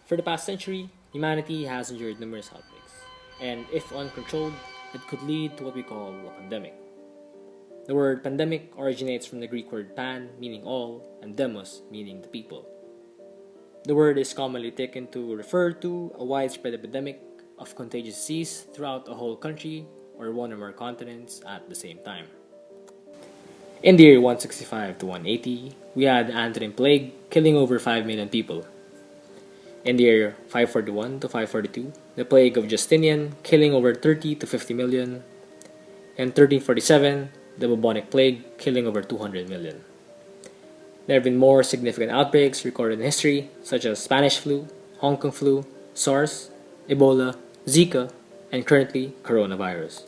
For the past century, humanity has endured numerous outbreaks, and if uncontrolled, it could lead to what we call a pandemic. The word pandemic originates from the Greek word pan, meaning all, and demos, meaning the people. The word is commonly taken to refer to a widespread epidemic of contagious disease throughout a whole country or one or more continents at the same time. In the year 165 to 180, we had the Anthrax plague killing over 5 million people. In the year 541 to 542, the plague of Justinian killing over 30 to 50 million. In 1347, the bubonic plague killing over 200 million. There have been more significant outbreaks recorded in history, such as Spanish flu, Hong Kong flu, SARS, Ebola, Zika, and currently coronavirus.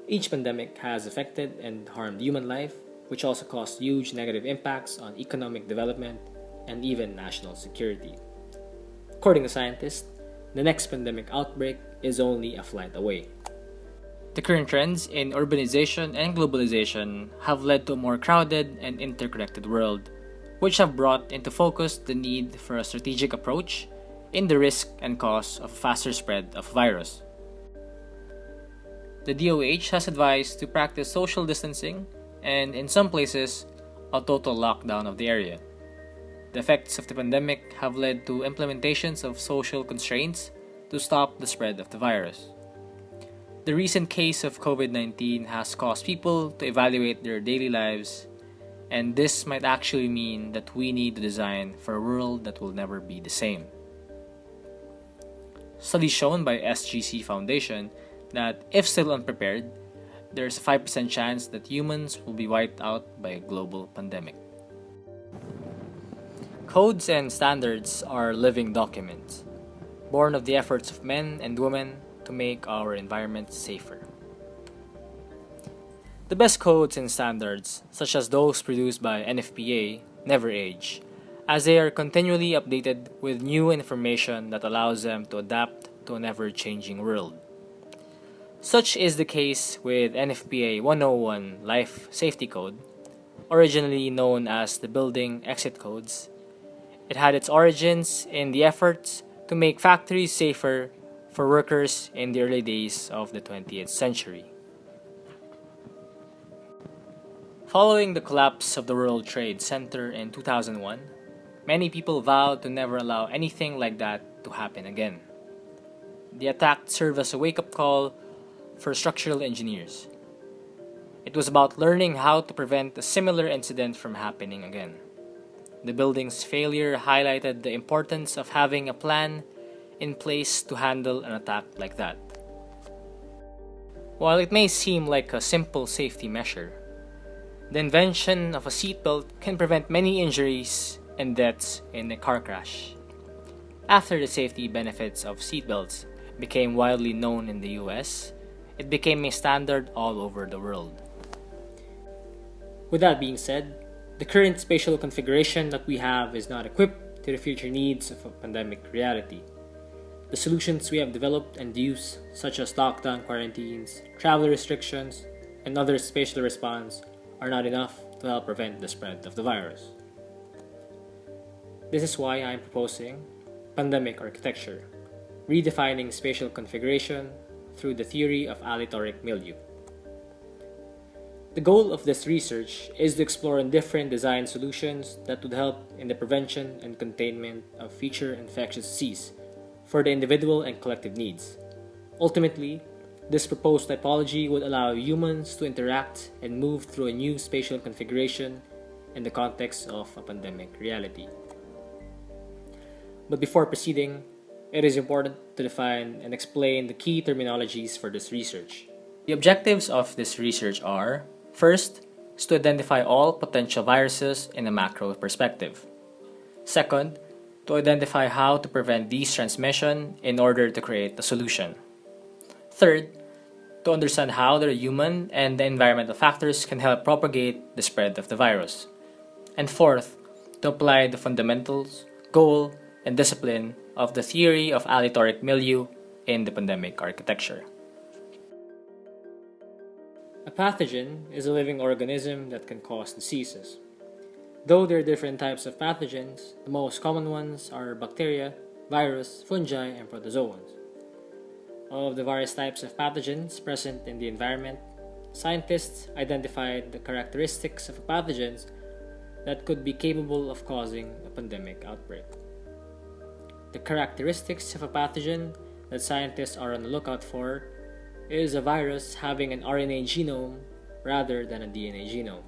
Each pandemic has affected and harmed human life, which also caused huge negative impacts on economic development and even national security. According to scientists, the next pandemic outbreak is only a flight away. The current trends in urbanization and globalization have led to a more crowded and interconnected world, which have brought into focus the need for a strategic approach in the risk and cost of faster spread of virus. The DOH has advised to practice social distancing and, in some places, a total lockdown of the area. The effects of the pandemic have led to implementations of social constraints to stop the spread of the virus. The recent case of COVID-19 has caused people to evaluate their daily lives, and this might actually mean that we need to design for a world that will never be the same. Studies shown by SGC Foundation that if still unprepared, there's a 5% chance that humans will be wiped out by a global pandemic. Codes and standards are living documents, born of the efforts of men and women to make our environment safer. The best codes and standards, such as those produced by NFPA, never age, as they are continually updated with new information that allows them to adapt to an ever-changing world. Such is the case with NFPA 101 Life Safety Code, originally known as the Building Exit Codes. It had its origins in the efforts to make factories safer for workers in the early days of the 20th century. Following the collapse of the World Trade Center in 2001, many people vowed to never allow anything like that to happen again. The attack served as a wake-up call for structural engineers. It was about learning how to prevent a similar incident from happening again. The building's failure highlighted the importance of having a plan in place to handle an attack like that. While it may seem like a simple safety measure, the invention of a seatbelt can prevent many injuries and deaths in a car crash. After the safety benefits of seatbelts became widely known in the US, it became a standard all over the world. With that being said, the current spatial configuration that we have is not equipped to the future needs of a pandemic reality. The solutions we have developed and used, such as lockdown quarantines, travel restrictions, and other spatial response, are not enough to help prevent the spread of the virus. This is why I am proposing pandemic architecture, redefining spatial configuration through the theory of aleatoric milieu. The goal of this research is to explore different design solutions that would help in the prevention and containment of future infectious disease for the individual and collective needs. Ultimately, this proposed typology would allow humans to interact and move through a new spatial configuration in the context of a pandemic reality. But before proceeding, it is important to define and explain the key terminologies for this research. The objectives of this research are: first, is to identify all potential viruses in a macro perspective. Second, to identify how to prevent these transmission in order to create a solution. Third, to understand how the human and the environmental factors can help propagate the spread of the virus. And fourth, to apply the fundamentals, goal, and discipline of the theory of aleatoric milieu in the pandemic architecture. A pathogen is a living organism that can cause diseases. Though there are different types of pathogens, the most common ones are bacteria, virus, fungi, and protozoans. Of the various types of pathogens present in the environment, scientists identified the characteristics of pathogens that could be capable of causing a pandemic outbreak. The characteristics of a pathogen that scientists are on the lookout for is a virus having an RNA genome rather than a DNA genome.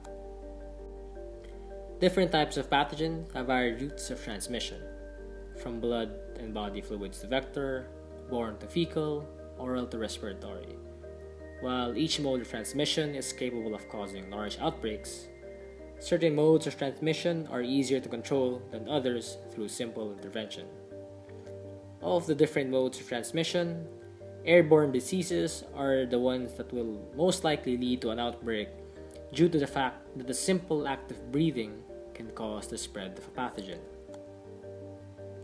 Different types of pathogens have varied routes of transmission, from blood and body fluids to vector, borne to fecal, oral to respiratory. While each mode of transmission is capable of causing large outbreaks, certain modes of transmission are easier to control than others through simple intervention. Of the different modes of transmission, airborne diseases are the ones that will most likely lead to an outbreak due to the fact that the simple act of breathing can cause the spread of a pathogen.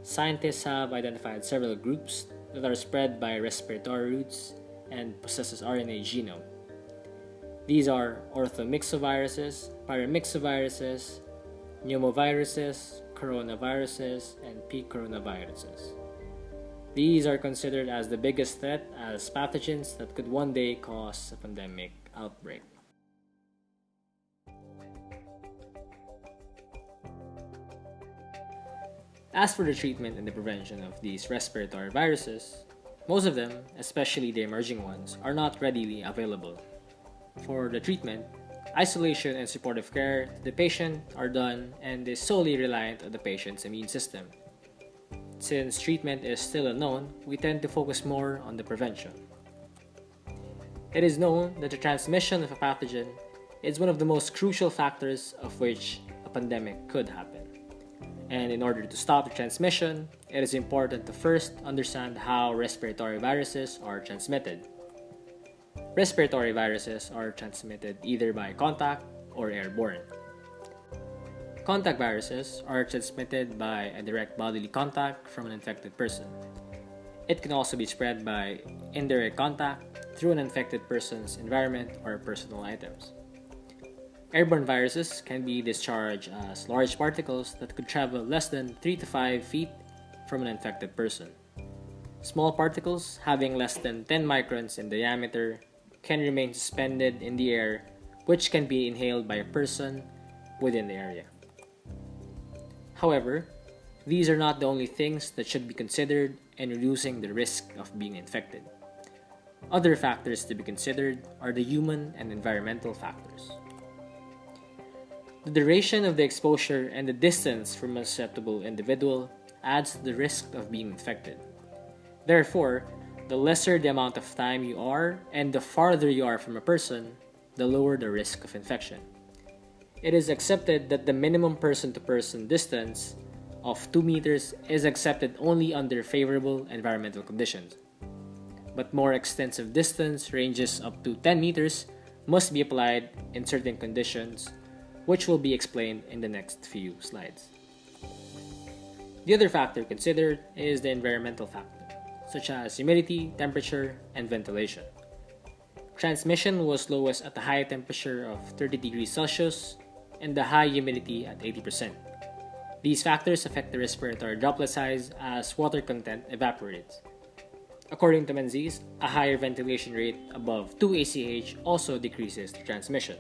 Scientists have identified several groups that are spread by respiratory routes and possesses RNA genome. These are orthomyxoviruses, paramyxoviruses, pneumoviruses, coronaviruses, and picornaviruses. These are considered as the biggest threat as pathogens that could one day cause a pandemic outbreak. As for the treatment and the prevention of these respiratory viruses, most of them, especially the emerging ones, are not readily available. For the treatment, isolation and supportive care to the patient are done and is solely reliant on the patient's immune system. Since treatment is still unknown, we tend to focus more on the prevention. It is known that the transmission of a pathogen is one of the most crucial factors of which a pandemic could happen. And in order to stop the transmission, it is important to first understand how respiratory viruses are transmitted. Respiratory viruses are transmitted either by contact or airborne. Contact viruses are transmitted by a direct bodily contact from an infected person. It can also be spread by indirect contact through an infected person's environment or personal items. Airborne viruses can be discharged as large particles that could travel less than 3 to 5 feet from an infected person. Small particles having less than 10 microns in diameter can remain suspended in the air, which can be inhaled by a person within the area. However, these are not the only things that should be considered in reducing the risk of being infected. Other factors to be considered are the human and environmental factors. The duration of the exposure and the distance from a susceptible individual adds to the risk of being infected. Therefore, the lesser the amount of time you are and the farther you are from a person, the lower the risk of infection. It is accepted that the minimum person-to-person distance of 2 meters is accepted only under favorable environmental conditions. But more extensive distance ranges up to 10 meters must be applied in certain conditions, which will be explained in the next few slides. The other factor considered is the environmental factor, such as humidity, temperature, and ventilation. Transmission was lowest at the high temperature of 30 degrees Celsius and the high humidity at 80%. These factors affect the respiratory droplet size as water content evaporates. According to Menzies, a higher ventilation rate above 2 ACH also decreases the transmission.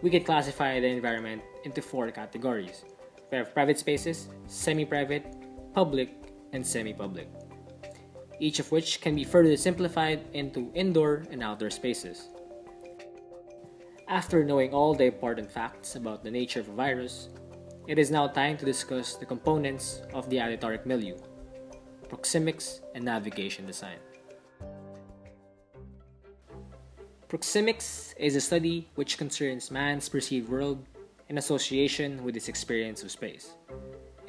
We can classify the environment into 4 categories. We have private spaces, semi-private, public, and semi-public, each of which can be further simplified into indoor and outdoor spaces. After knowing all the important facts about the nature of a virus, it is now time to discuss the components of the Aleatoric Milieu, Proxemics, and navigation design. Proxemics is a study which concerns man's perceived world in association with his experience of space.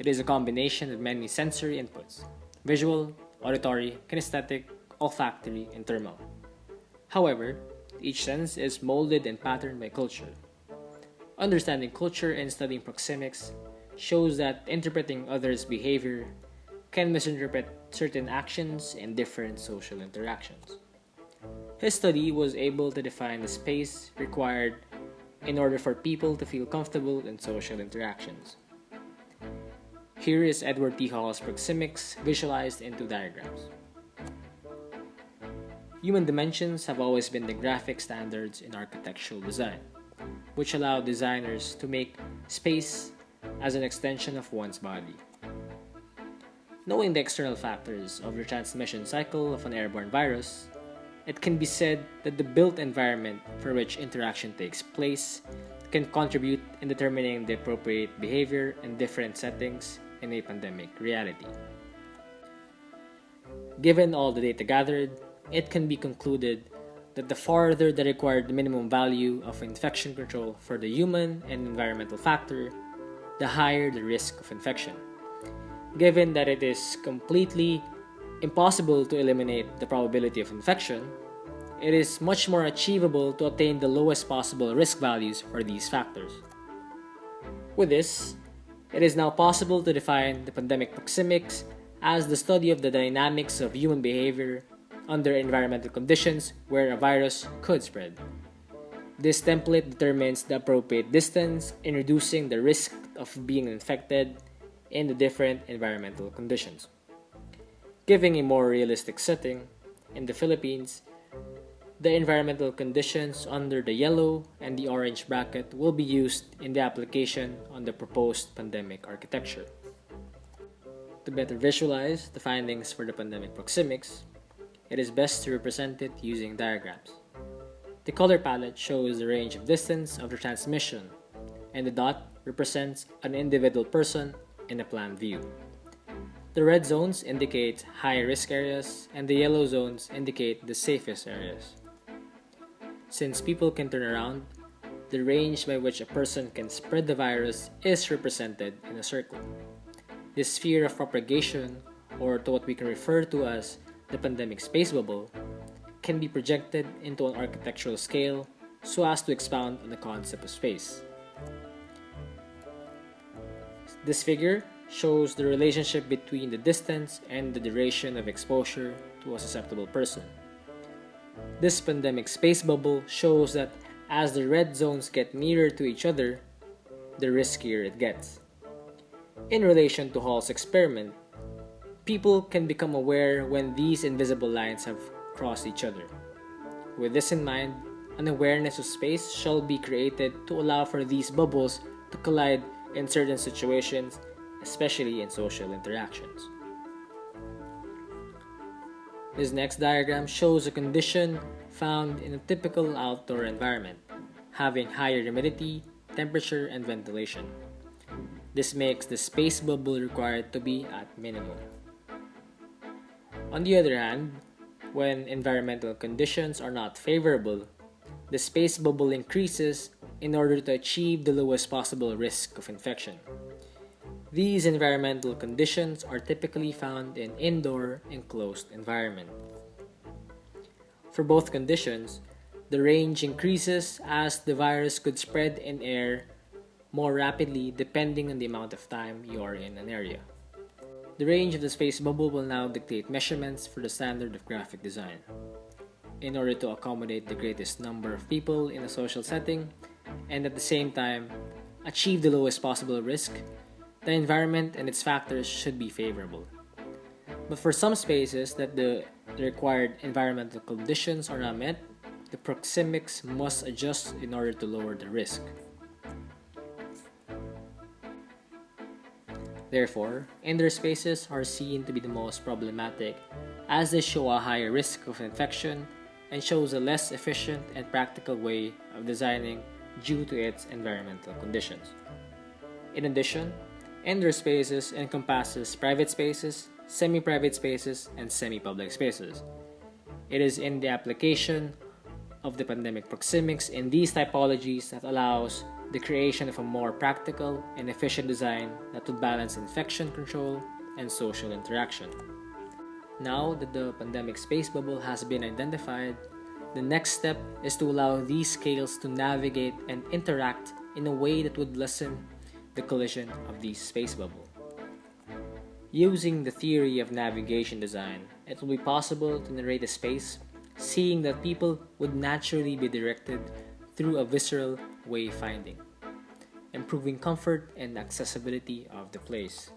It is a combination of many sensory inputs: visual, auditory, kinesthetic, olfactory, and thermal. However, each sense is molded and patterned by culture. Understanding culture and studying proxemics shows that interpreting others' behavior can misinterpret certain actions in different social interactions. His study was able to define the space required in order for people to feel comfortable in social interactions. Here is Edward T. Hall's Proxemics visualized into diagrams. Human dimensions have always been the graphic standards in architectural design, which allow designers to make space as an extension of one's body. Knowing the external factors of the transmission cycle of an airborne virus, it can be said that the built environment for which interaction takes place can contribute in determining the appropriate behavior in different settings in a pandemic reality. Given all the data gathered, it can be concluded that the farther the required minimum value of infection control for the human and environmental factor, the higher the risk of infection. Given that it is completely impossible to eliminate the probability of infection, it is much more achievable to attain the lowest possible risk values for these factors. With this, it is now possible to define the pandemic proxemics as the study of the dynamics of human behavior under environmental conditions where a virus could spread. This template determines the appropriate distance in reducing the risk of being infected in the different environmental conditions. Giving a more realistic setting, in the Philippines, the environmental conditions under the yellow and the orange bracket will be used in the application on the proposed pandemic architecture. To better visualize the findings for the pandemic proxemics, it is best to represent it using diagrams. The color palette shows the range of distance of the transmission, and the dot represents an individual person in a plan view. The red zones indicate high-risk areas, and the yellow zones indicate the safest areas. Since people can turn around, the range by which a person can spread the virus is represented in a circle. This sphere of propagation, or to what we can refer to as the pandemic space bubble, can be projected into an architectural scale so as to expound on the concept of space. This figure shows the relationship between the distance and the duration of exposure to a susceptible person. This pandemic space bubble shows that as the red zones get nearer to each other, the riskier it gets. In relation to Hall's experiment, people can become aware when these invisible lines have crossed each other. With this in mind, an awareness of space shall be created to allow for these bubbles to collide in certain situations, especially in social interactions. This next diagram shows a condition found in a typical outdoor environment, having higher humidity, temperature, and ventilation. This makes the space bubble required to be at minimum. On the other hand, when environmental conditions are not favorable, the space bubble increases in order to achieve the lowest possible risk of infection. These environmental conditions are typically found in indoor enclosed environment. For both conditions, the range increases as the virus could spread in air more rapidly depending on the amount of time you are in an area. The range of the space bubble will now dictate measurements for the standard of graphic design. In order to accommodate the greatest number of people in a social setting, and at the same time achieve the lowest possible risk, the environment and its factors should be favorable. But for some spaces that the required environmental conditions are not met, the proxemics must adjust in order to lower the risk. Therefore, indoor spaces are seen to be the most problematic as they show a higher risk of infection and shows a less efficient and practical way of designing due to its environmental conditions. In addition, indoor spaces encompasses private spaces, semi-private spaces, and semi-public spaces. It is in the application of the pandemic proxemics in these typologies that allows the creation of a more practical and efficient design that would balance infection control and social interaction. Now that the pandemic space bubble has been identified, the next step is to allow these scales to navigate and interact in a way that would lessen the collision of these space bubble. Using the theory of navigation design, it will be possible to narrate a space, seeing that people would naturally be directed through a visceral wayfinding, improving comfort and accessibility of the place.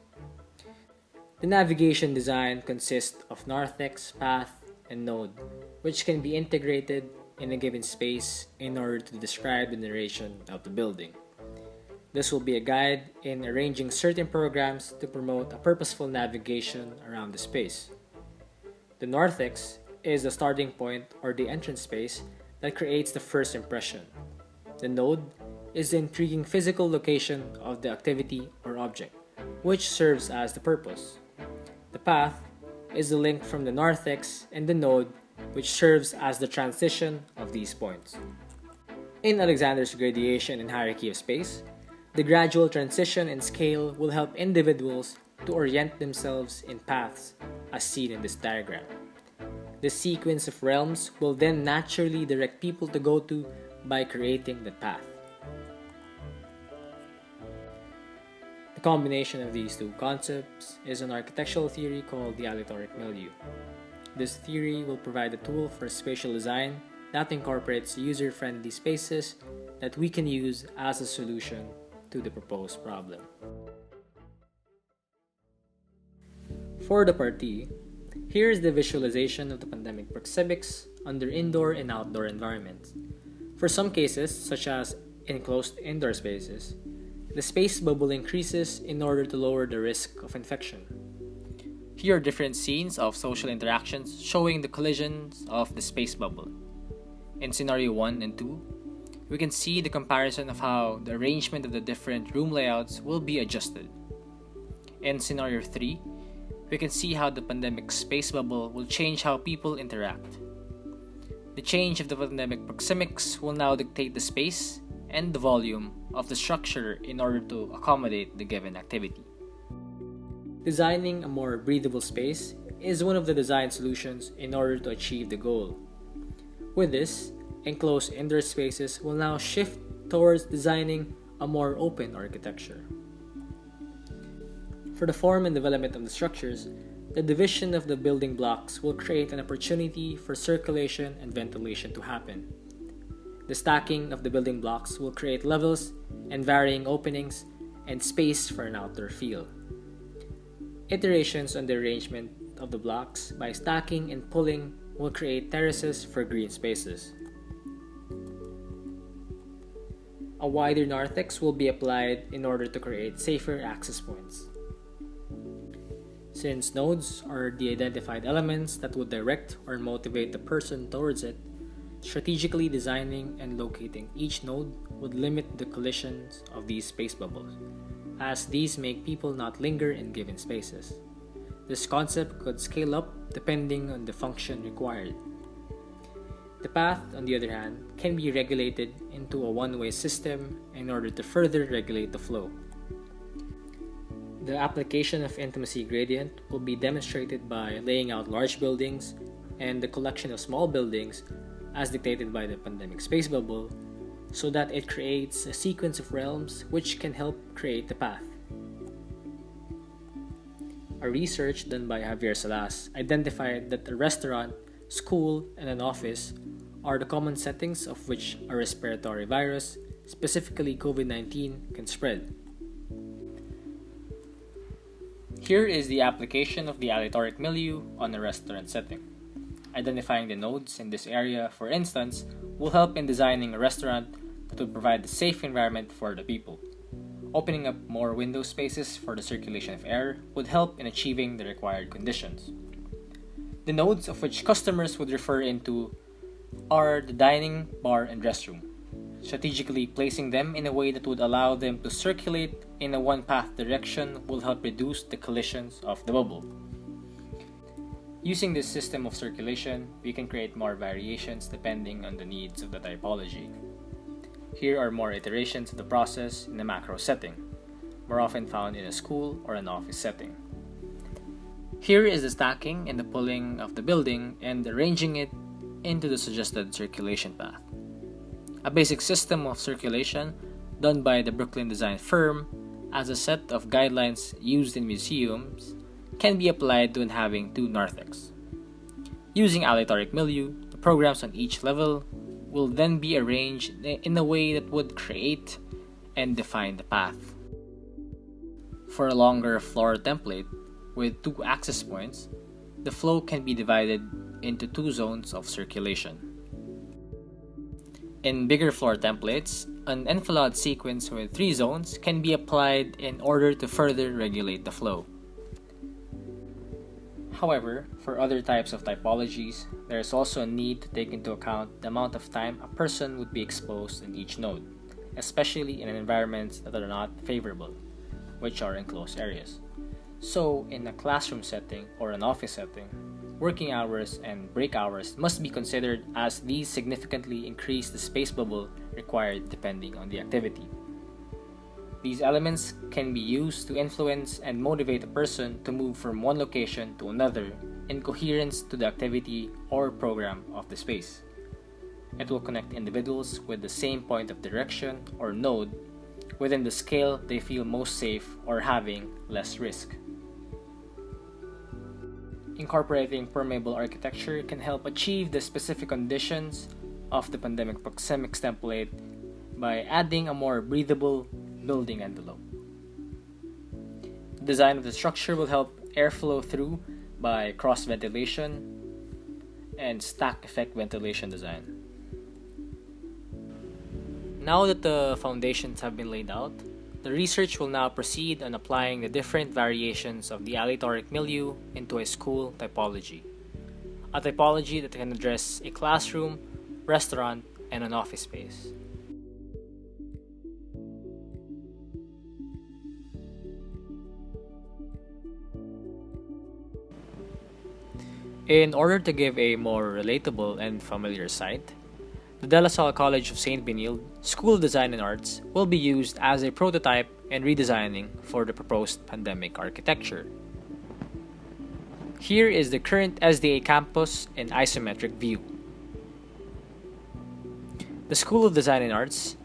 The navigation design consists of narthex, path, and node, which can be integrated in a given space in order to describe the narration of the building. This will be a guide in arranging certain programs to promote a purposeful navigation around the space. The narthex is the starting point or the entrance space that creates the first impression. The node is the intriguing physical location of the activity or object, which serves as the purpose. The path is the link from the narthex and the node, which serves as the transition of these points. In Alexander's gradation and hierarchy of space, the gradual transition and scale will help individuals to orient themselves in paths, as seen in this diagram. The sequence of realms will then naturally direct people to go to by creating the path. The combination of these two concepts is an architectural theory called the Aleatoric Milieu. This theory will provide a tool for spatial design that incorporates user-friendly spaces that we can use as a solution to the proposed problem. For the party, here is the visualization of the pandemic proxemics under indoor and outdoor environments. For some cases, such as enclosed indoor spaces, the space bubble increases in order to lower the risk of infection. Here are different scenes of social interactions showing the collisions of the space bubble. In scenario 1 and 2, we can see the comparison of how the arrangement of the different room layouts will be adjusted. In scenario 3, we can see how the pandemic space bubble will change how people interact. The change of the pandemic proxemics will now dictate the space and the volume of the structure in order to accommodate the given activity. Designing a more breathable space is one of the design solutions in order to achieve the goal. With this, enclosed indoor spaces will now shift towards designing a more open architecture. For the form and development of the structures, the division of the building blocks will create an opportunity for circulation and ventilation to happen. The stacking of the building blocks will create levels and varying openings and space for an outdoor feel. Iterations on the arrangement of the blocks by stacking and pulling will create terraces for green spaces. A wider narthex will be applied in order to create safer access points. Since nodes are the identified elements that would direct or motivate the person towards it, strategically designing and locating each node would limit the collisions of these space bubbles, as these make people not linger in given spaces. This concept could scale up depending on the function required. The path, on the other hand, can be regulated into a one-way system in order to further regulate the flow. The application of intimacy gradient will be demonstrated by laying out large buildings and the collection of small buildings as dictated by the pandemic space bubble, so that it creates a sequence of realms which can help create the path. A research done by Javier Salas identified that a restaurant, school, and an office are the common settings of which a respiratory virus, specifically COVID-19, can spread. Here is the application of the Aleatoric Milieu on a restaurant setting. Identifying the nodes in this area, for instance, will help in designing a restaurant that will provide a safe environment for the people. Opening up more window spaces for the circulation of air would help in achieving the required conditions. The nodes of which customers would refer into are the dining, bar, and restroom. Strategically placing them in a way that would allow them to circulate in a one-path direction will help reduce the collisions of the bubble. Using this system of circulation, we can create more variations depending on the needs of the typology. Here are more iterations of the process in a macro setting, more often found in a school or an office setting. Here is the stacking and the pulling of the building and arranging it into the suggested circulation path. A basic system of circulation done by the Brooklyn design firm as a set of guidelines used in museums can be applied when having two narthex. Using Aleatoric Milieu, the programs on each level will then be arranged in a way that would create and define the path. For a longer floor template with 2 access points, the flow can be divided into 2 zones of circulation. In bigger floor templates, an enfilade sequence with 3 zones can be applied in order to further regulate the flow. However, for other types of typologies, there is also a need to take into account the amount of time a person would be exposed in each node, especially in environments that are not favorable, which are enclosed areas. So, in a classroom setting or an office setting, working hours and break hours must be considered, as these significantly increase the space bubble required depending on the activity. These elements can be used to influence and motivate a person to move from one location to another in coherence to the activity or program of the space. It will connect individuals with the same point of direction or node within the scale they feel most safe or having less risk. Incorporating permeable architecture can help achieve the specific conditions of the pandemic Proxemics template by adding a more breathable building envelope. The design of the structure will help airflow through by cross ventilation and stack effect ventilation design. Now that the foundations have been laid out, the research will now proceed on applying the different variations of the aleatoric milieu into a school typology. A typology that can address a classroom, restaurant, and an office space. In order to give a more relatable and familiar site, the De La Salle College of St. Benilde School of Design and Arts will be used as a prototype and redesigning for the proposed pandemic architecture. Here is the current SDA campus in isometric view. The School of Design and Arts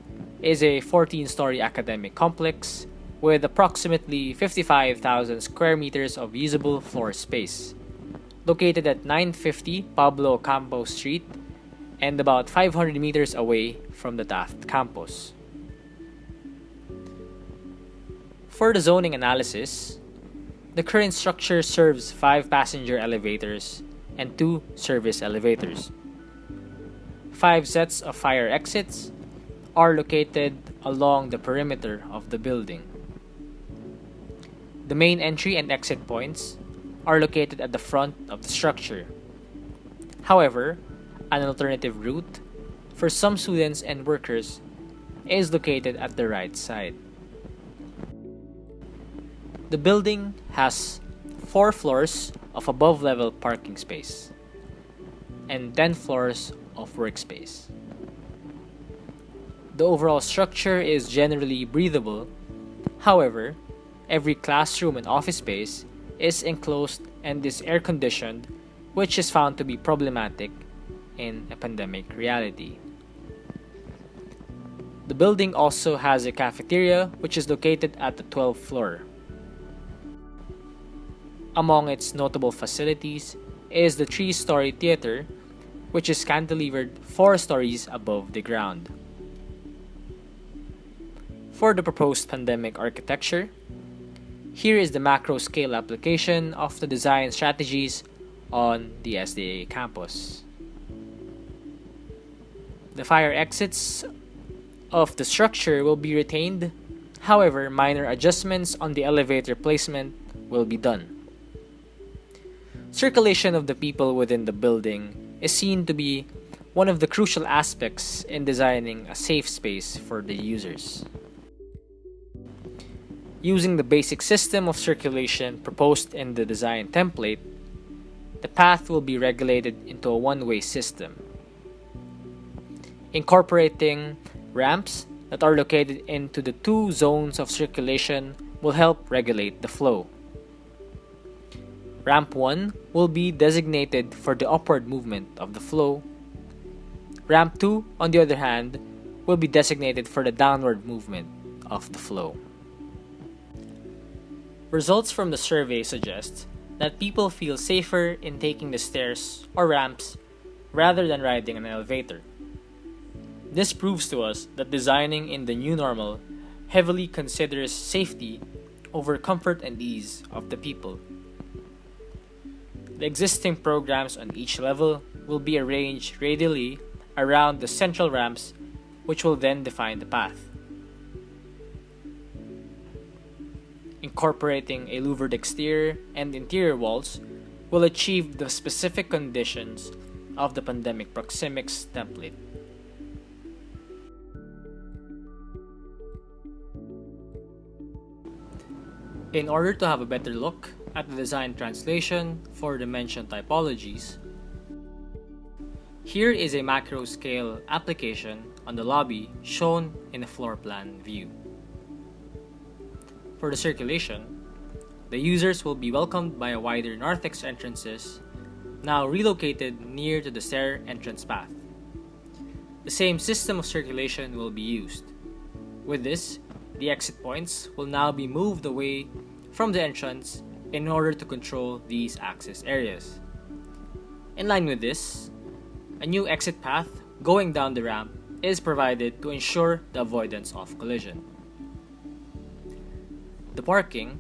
is a 14-story academic complex with approximately 55,000 square meters of usable floor space, located at 950 Pablo Campo Street and about 500 meters away from the Taft campus. For the zoning analysis, the current structure serves 5 passenger elevators and 2 service elevators. 5 sets of fire exits are located along the perimeter of the building. The main entry and exit points are located at the front of the structure. However, an alternative route for some students and workers is located at the right side. The building has 4 floors of above-level parking space and 10 floors of workspace. The overall structure is generally breathable. However, every classroom and office space is enclosed and is air-conditioned, which is found to be problematic in a pandemic reality. The building also has a cafeteria, which is located at the 12th floor. Among its notable facilities is the 3-story theater, which is cantilevered 4 stories above the ground. For the proposed pandemic architecture, here is the macro-scale application of the design strategies on the SDA campus. The fire exits of the structure will be retained. However, minor adjustments on the elevator placement will be done. Circulation of the people within the building is seen to be one of the crucial aspects in designing a safe space for the users. Using the basic system of circulation proposed in the design template, the path will be regulated into a one-way system. Incorporating ramps that are located into the 2 zones of circulation will help regulate the flow. Ramp 1 will be designated for the upward movement of the flow. Ramp 2, on the other hand, will be designated for the downward movement of the flow. Results from the survey suggest that people feel safer in taking the stairs or ramps rather than riding an elevator. This proves to us that designing in the new normal heavily considers safety over comfort and ease of the people. The existing programs on each level will be arranged radially around the central ramps, which will then define the path. Incorporating a louvered exterior and interior walls will achieve the specific conditions of the pandemic Proxemics template. In order to have a better look at the design translation for the mentioned typologies, here is a macro-scale application on the lobby shown in a floor plan view. For the circulation, the users will be welcomed by a wider narthex entrances, now relocated near to the stair entrance path. The same system of circulation will be used. With this, the exit points will now be moved away from the entrance in order to control these access areas. In line with this, a new exit path going down the ramp is provided to ensure the avoidance of collision. The parking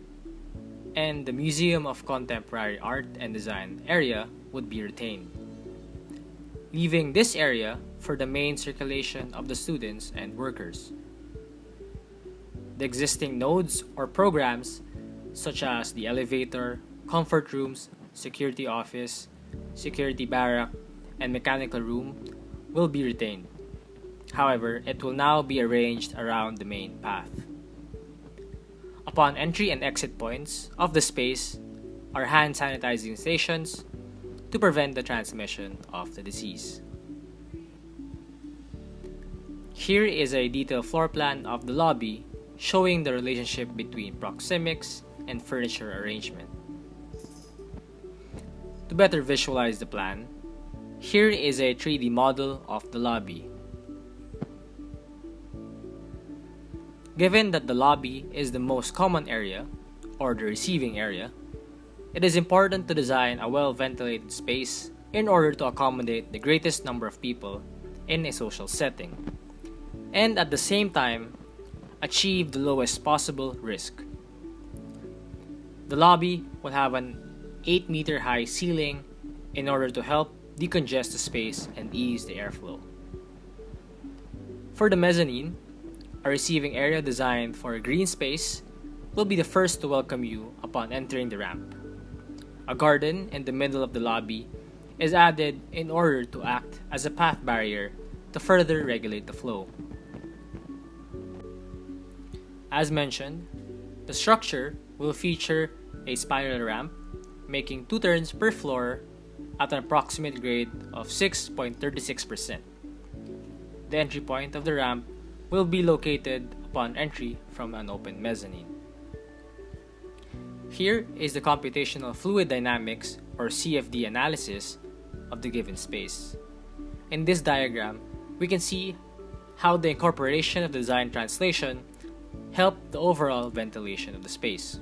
and the Museum of Contemporary Art and Design area would be retained, leaving this area for the main circulation of the students and workers. The existing nodes or programs such as the elevator, comfort rooms, security office, security barrack, and mechanical room will be retained. However, it will now be arranged around the main path. Upon entry and exit points of the space are hand sanitizing stations to prevent the transmission of the disease. Here is a detailed floor plan of the lobby showing the relationship between Proxemics and furniture arrangement. To better visualize the plan, here is a 3D model of the lobby. Given that the lobby is the most common area, or the receiving area, it is important to design a well-ventilated space in order to accommodate the greatest number of people in a social setting, and at the same time, achieve the lowest possible risk. The lobby will have an 8-meter high ceiling in order to help decongest the space and ease the airflow. For the mezzanine, a receiving area designed for a green space will be the first to welcome you upon entering the ramp. A garden in the middle of the lobby is added in order to act as a path barrier to further regulate the flow. As mentioned, the structure will feature a spiral ramp making 2 turns per floor at an approximate grade of 6.36%. The entry point of the ramp will be located upon entry from an open mezzanine. Here is the computational fluid dynamics or CFD analysis of the given space. In this diagram, we can see how the incorporation of the design translation helped the overall ventilation of the space.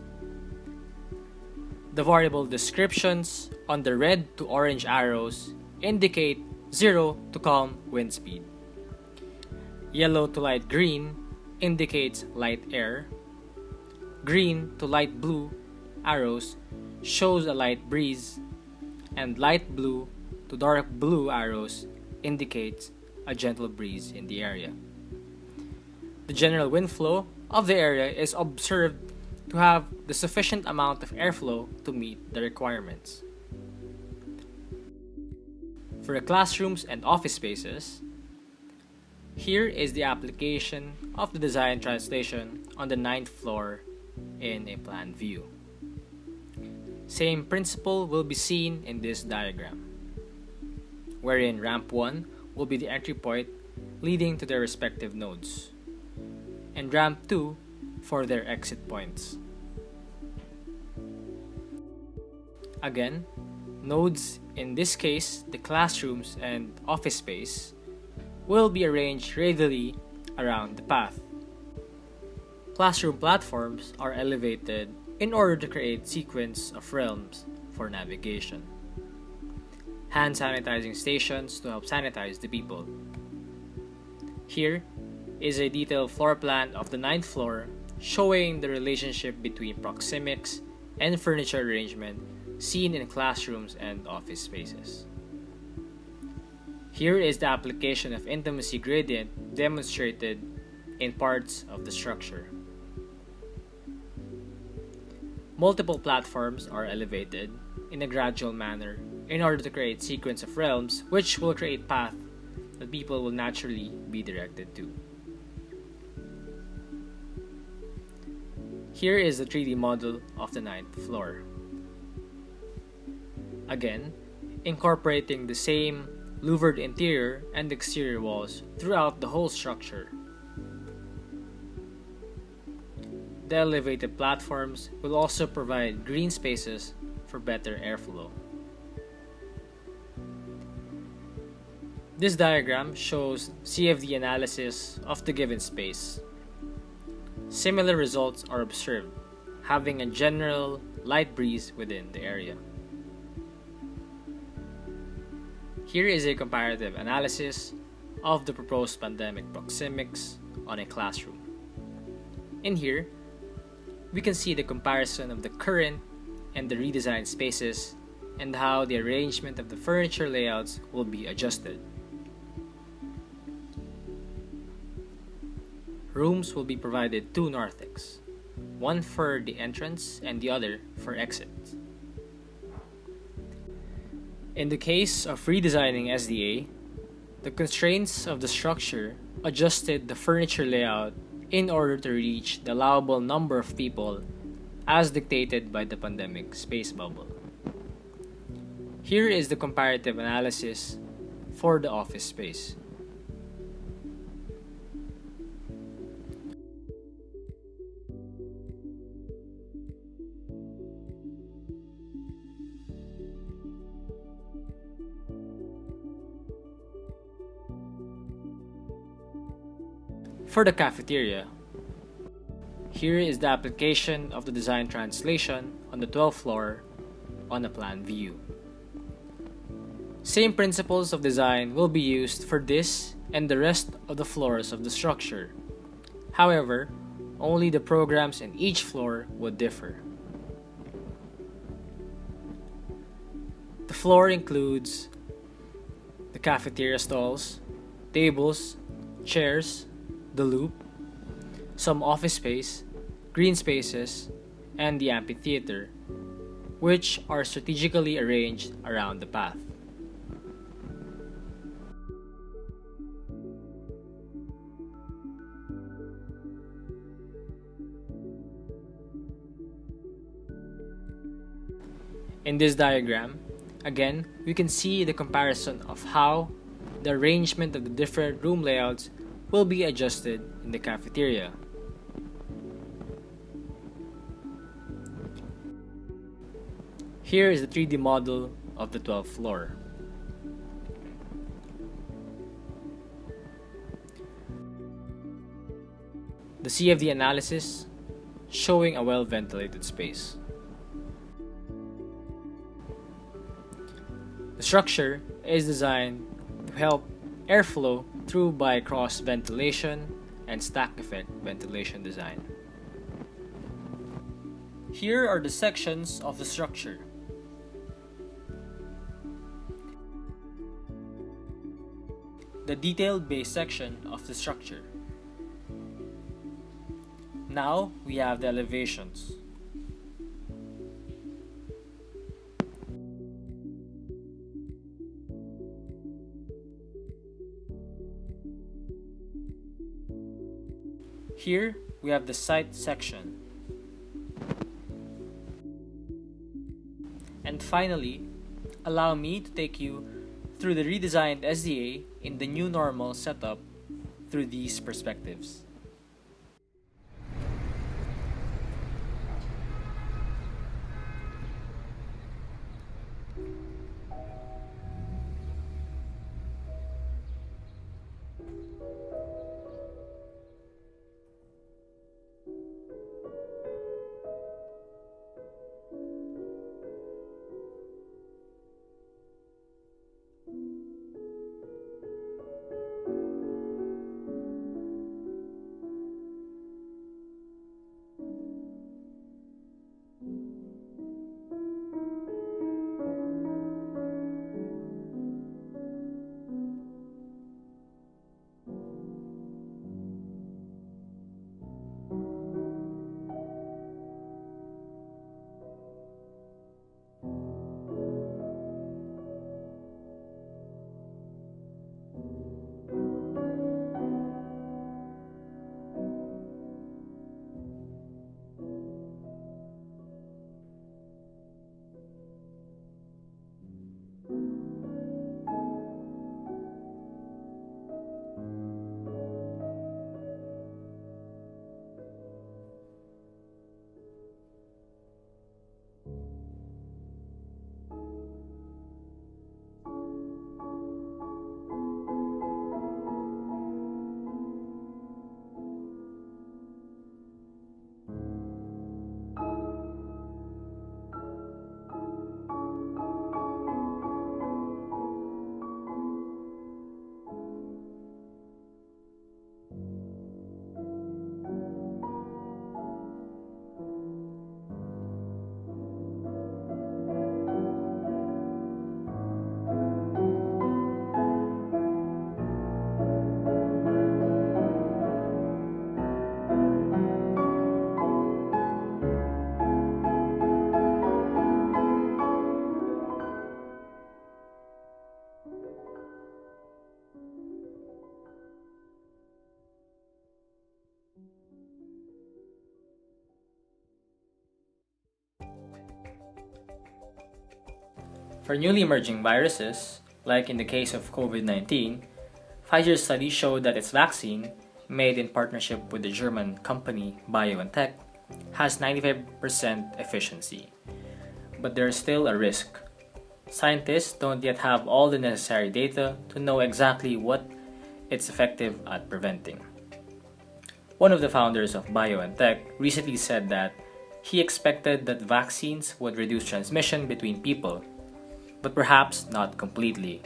The variable descriptions on the red to orange arrows indicate 0 to calm wind speed. Yellow to light green indicates light air. Green to light blue arrows shows a light breeze, and light blue to dark blue arrows indicates a gentle breeze in the area. The general wind flow of the area is observed to have the sufficient amount of airflow to meet the requirements. For the classrooms and office spaces, here is the application of the design translation on the 9th floor in a plan view. Same principle will be seen in this diagram, wherein ramp 1 will be the entry point leading to their respective nodes, and ramp 2 for their exit points. Again, nodes, in this case the classrooms and office space, will be arranged radially around the path. Classroom platforms are elevated in order to create sequence of realms for navigation. Hand sanitizing stations to help sanitize the people. Here is a detailed floor plan of the 9th floor showing the relationship between proxemics and furniture arrangement seen in classrooms and office spaces. Here is the application of intimacy gradient demonstrated in parts of the structure. Multiple platforms are elevated in a gradual manner in order to create sequence of realms which will create path that people will naturally be directed to. Here is the 3D model of the 9th floor. Again, incorporating the same louvered interior and exterior walls throughout the whole structure. The elevated platforms will also provide green spaces for better airflow. This diagram shows CFD analysis of the given space. Similar results are observed, having a general light breeze within the area. Here is a comparative analysis of the proposed pandemic proxemics on a classroom. In here, we can see the comparison of the current and the redesigned spaces and how the arrangement of the furniture layouts will be adjusted. Rooms will be provided 2 narthex, one for the entrance and the other for exit. In the case of redesigning SDA, the constraints of the structure adjusted the furniture layout in order to reach the allowable number of people as dictated by the pandemic space bubble. Here is the comparative analysis for the office space. For the cafeteria, here is the application of the design translation on the 12th floor on a plan view. Same principles of design will be used for this and the rest of the floors of the structure. However, only the programs in each floor would differ. The floor includes the cafeteria stalls, tables, chairs, the loop, some office space, green spaces, and the amphitheater, which are strategically arranged around the path. In this diagram, again, we can see the comparison of how the arrangement of the different room layouts will be adjusted in the cafeteria. Here is the 3D model of the 12th floor. The CFD analysis showing a well-ventilated space. The structure is designed to help airflow through by cross ventilation and stack effect ventilation design. Here are the sections of the structure. The detailed base section of the structure. Now we have the elevations. Here we have the site section. And finally, allow me to take you through the redesigned SDA in the new normal setup through these perspectives. For newly emerging viruses, like in the case of COVID-19, Pfizer's study showed that its vaccine, made in partnership with the German company BioNTech, has 95% efficiency. But there is still a risk. Scientists don't yet have all the necessary data to know exactly what it's effective at preventing. One of the founders of BioNTech recently said that he expected that vaccines would reduce transmission between people, but perhaps not completely.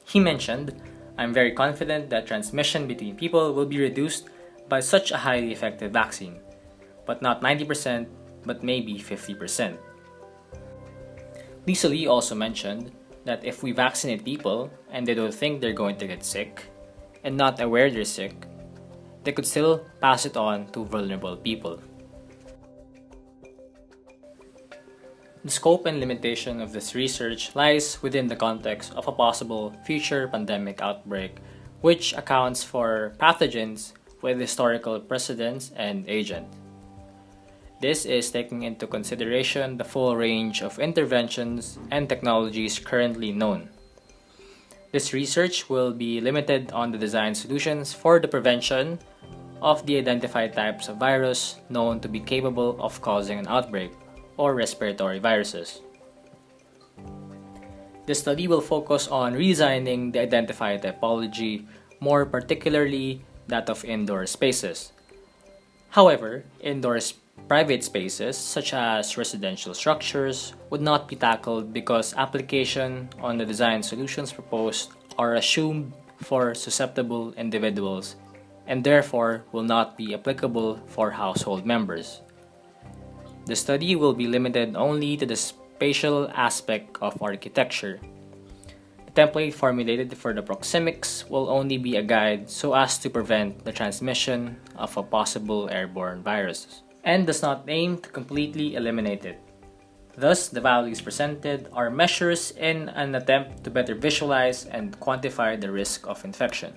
He mentioned, "I'm very confident that transmission between people will be reduced by such a highly effective vaccine, but not 90%, but maybe 50%. Lisa Lee also mentioned that if we vaccinate people and they don't think they're going to get sick, and not aware they're sick, they could still pass it on to vulnerable people. The scope and limitation of this research lies within the context of a possible future pandemic outbreak, which accounts for pathogens with historical precedence and agent. This is taking into consideration the full range of interventions and technologies currently known. This research will be limited on the design solutions for the prevention of the identified types of virus known to be capable of causing an outbreak, or respiratory viruses. The study will focus on redesigning the identified typology, more particularly that of indoor spaces. However, private spaces, such as residential structures, would not be tackled because application on the design solutions proposed are assumed for susceptible individuals and therefore will not be applicable for household members. The study will be limited only to the spatial aspect of architecture. The template formulated for the Proxemics will only be a guide so as to prevent the transmission of a possible airborne virus, and does not aim to completely eliminate it. Thus, the values presented are measures in an attempt to better visualize and quantify the risk of infection.